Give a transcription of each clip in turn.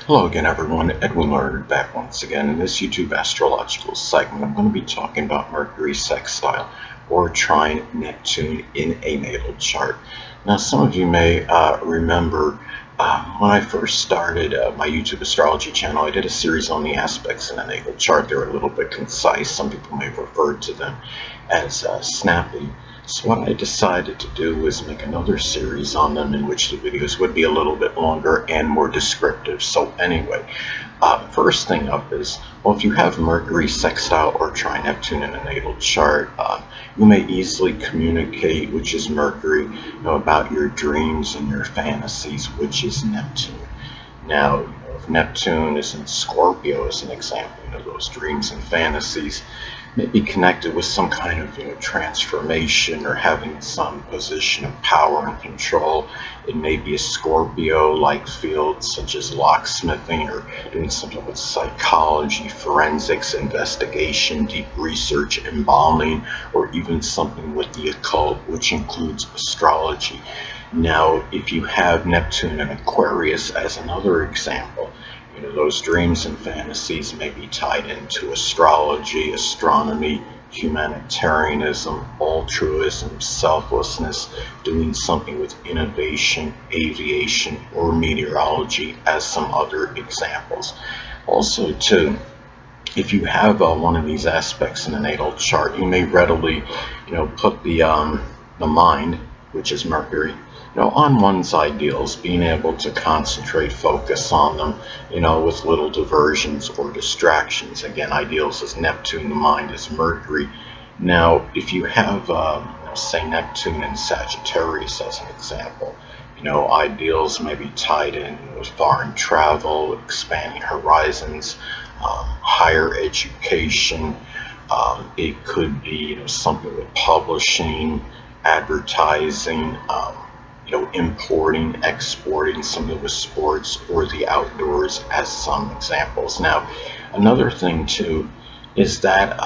Hello again, everyone. Edwin Lerner back once again. In this YouTube astrological segment, I'm going to be talking about Mercury sextile or trine Neptune in a natal chart. Now, some of you may remember when I first started my YouTube astrology channel, I did a series on the aspects in a natal chart. They're a little bit concise. Some people may have referred to them as snappy. So what I decided to do was make another series on them in which the videos would be a little bit longer and more descriptive. So anyway, first thing up is, well, if you have Mercury sextile or trine Neptune in a natal chart, you may easily communicate, which is Mercury, about your dreams and your fantasies, which is Neptune. Now, if Neptune is in Scorpio, as an example, those dreams and fantasies may be connected with some kind of transformation or having some position of power and control. It may be a Scorpio-like field, such as locksmithing or doing something with psychology, forensics, investigation, deep research, embalming, or even something with the occult, which includes astrology. Now, if you have Neptune and Aquarius as another example, those dreams and fantasies may be tied into astrology, astronomy, humanitarianism, altruism, selflessness, doing something with innovation, aviation, or meteorology as some other examples. Also, too, if you have one of these aspects in a natal chart, you may readily, put the mind, which is Mercury, on one's ideals, being able to concentrate, focus on them, with little diversions or distractions. Again, ideals is Neptune, the mind is Mercury. Now, if you have, say, Neptune and Sagittarius as an example, ideals may be tied in with foreign travel, expanding horizons, higher education. It could be, something with publishing, advertising, importing, exporting, something with sports or the outdoors as some examples. Now, another thing too is that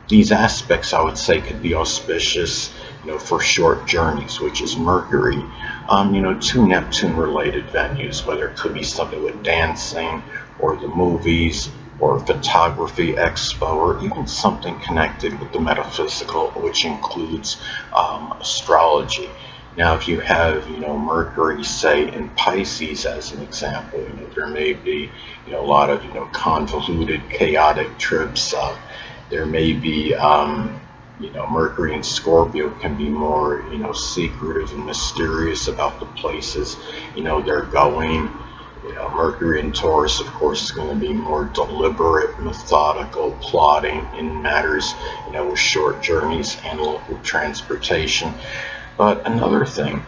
these aspects, I would say, could be auspicious, for short journeys, which is Mercury, to Neptune-related venues, whether it could be something with dancing or the movies or photography expo, or even something connected with the metaphysical, which includes astrology. Now, if you have, Mercury, say, in Pisces as an example, there may be, a lot of, convoluted, chaotic trips. There may be, Mercury in Scorpio can be more, secretive and mysterious about the places, they're going. Mercury in Taurus, of course, is going to be more deliberate, methodical, plotting in matters, with short journeys and local transportation. But another thing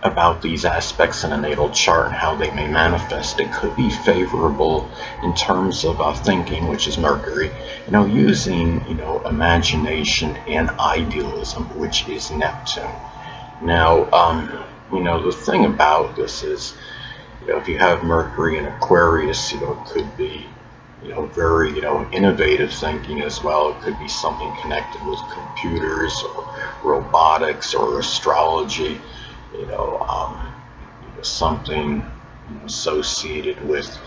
about these aspects in a natal chart and how they may manifest, it could be favorable in terms of thinking, which is Mercury, using, imagination and idealism, which is Neptune. Now, the thing about this is, if you have Mercury in Aquarius, it could be, very, innovative thinking as well. It could be something connected with computers or robotics or astrology, something associated with,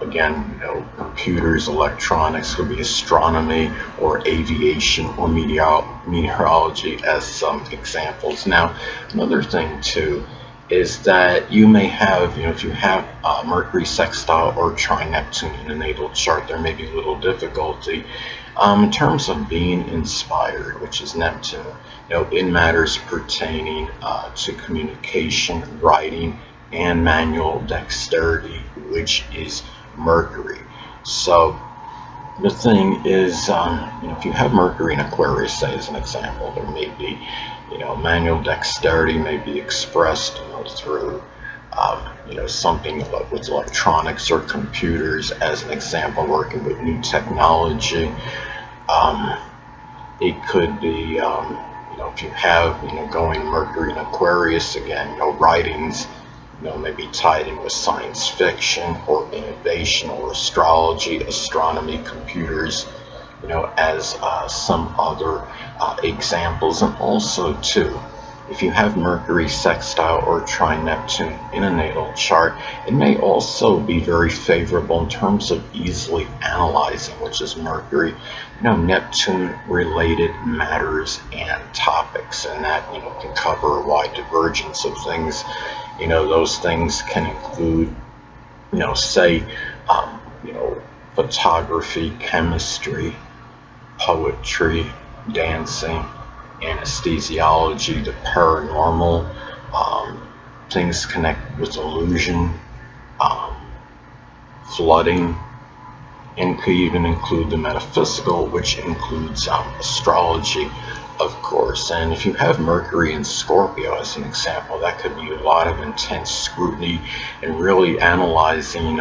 again, computers, electronics, could be astronomy or aviation or meteorology as some examples. Now, another thing too is that you may have, if you have Mercury sextile or trine Neptune in a natal chart, there may be a little difficulty in terms of being inspired, which is Neptune, in matters pertaining to communication, writing, and manual dexterity, which is Mercury. So the thing is, if you have Mercury in Aquarius, say, as an example, there may be, manual dexterity may be expressed, through, something with electronics or computers, as an example, working with new technology. It could be, if you have, going Mercury in Aquarius, again, writings, maybe tied in with science fiction or innovation or astrology, astronomy, computers, as some other examples. And also, too, if you have Mercury sextile or trine Neptune in a natal chart, it may also be very favorable in terms of easily analyzing, which is Mercury, Neptune-related matters and topics, and that can cover a wide divergence of things. Those things can include, say, photography, chemistry, poetry, dancing, anesthesiology, the paranormal, things connected with illusion, um, flooding, and could even include the metaphysical, which includes astrology, of course. And if you have Mercury in Scorpio, as an example, that could be a lot of intense scrutiny and really analyzing,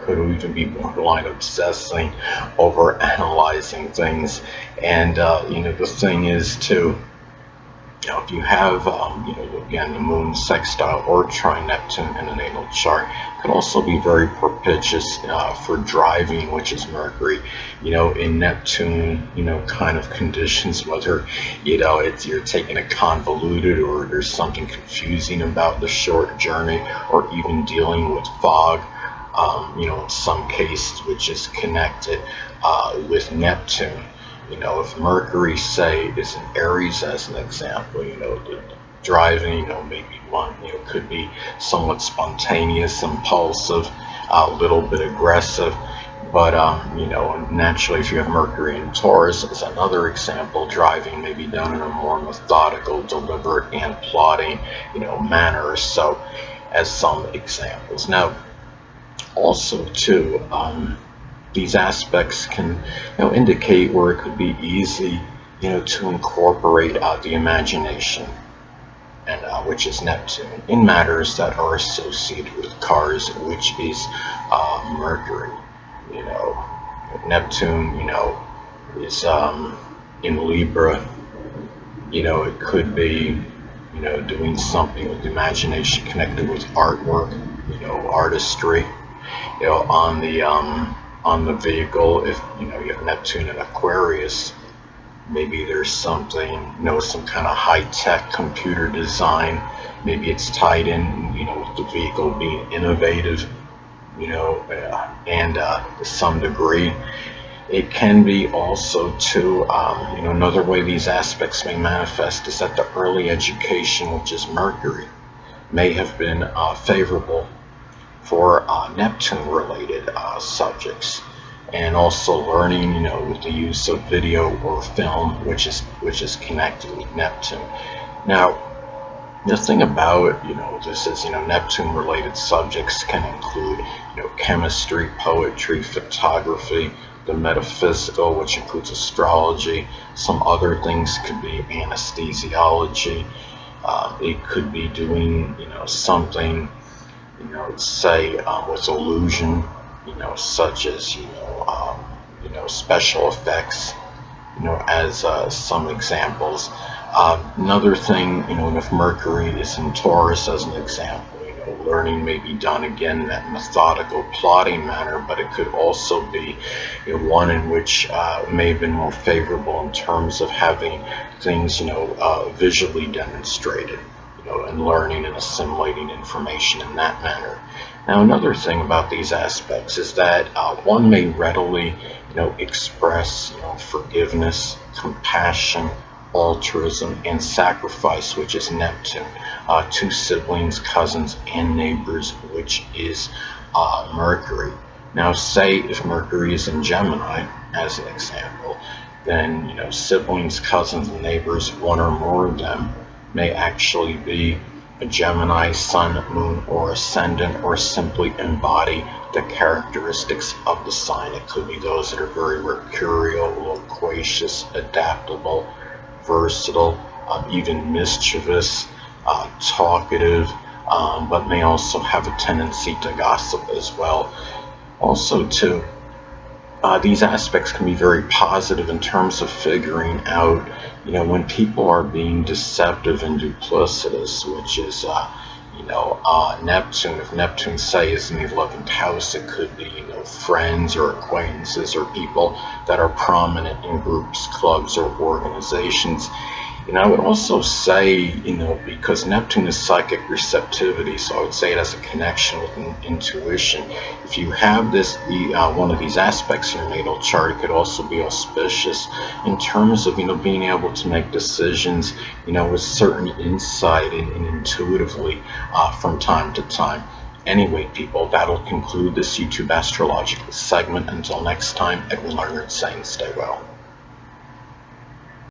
could even be borderline obsessing over analyzing things. And, the thing is, too, if you have, again, the moon sextile or trine Neptune in a natal chart, can also be very propitious for driving, which is Mercury, in Neptune, kind of conditions, whether, you're taking a convoluted or there's something confusing about the short journey, or even dealing with fog, in some cases, which is connected with Neptune. If Mercury, say, is in Aries, as an example, the driving, maybe one, could be somewhat spontaneous, impulsive, a little bit aggressive. But, naturally, if you have Mercury in Taurus, as another example, driving may be done in a more methodical, deliberate, and plotting, manner. So, as some examples. Now, also, too, these aspects can indicate where it could be easy to incorporate the imagination, and which is Neptune, in matters that are associated with cars, which is Mercury. Neptune is in Libra. It could be doing something with imagination connected with artwork, artistry, on the vehicle. If you have Neptune in Aquarius, maybe there's something, some kind of high-tech computer design. Maybe it's tied in, with the vehicle being innovative, and to some degree. It can be also, too, another way these aspects may manifest is that the early education, which is Mercury, may have been favorable for Neptune-related subjects, and also learning, with the use of video or film, which is connected with Neptune. Now, the thing about this is, Neptune-related subjects can include, chemistry, poetry, photography, the metaphysical, which includes astrology. Some other things could be anesthesiology. It could be doing, something, say, with illusion, such as, special effects, as some examples. Another thing, if Mercury is in Taurus, as an example, learning may be done again in that methodical, plotting manner, but it could also be one in which may have been more favorable in terms of having things, visually demonstrated, and learning and assimilating information in that manner. Now, another thing about these aspects is that one may readily, express, forgiveness, compassion, altruism, and sacrifice, which is Neptune, to siblings, cousins, and neighbors, which is Mercury. Now, say if Mercury is in Gemini, as an example, then siblings, cousins, and neighbors, one or more of them, may actually be a Gemini, Sun, Moon, or Ascendant, or simply embody the characteristics of the sign. It could be those that are very mercurial, loquacious, adaptable, versatile, even mischievous, talkative, but may also have a tendency to gossip as well. Also, too, these aspects can be very positive in terms of figuring out, when people are being deceptive and duplicitous, which is, Neptune. If Neptune, say, is in the 11th house, it could be, friends or acquaintances or people that are prominent in groups, clubs, or organizations. I would also say, because Neptune is psychic receptivity, so I would say it has a connection with intuition. If you have one of these aspects in your natal chart, it could also be auspicious in terms of, being able to make decisions, with certain insight and intuitively from time to time. Anyway, people, that'll conclude this YouTube astrological segment. Until next time, Edwin Leonard saying stay well.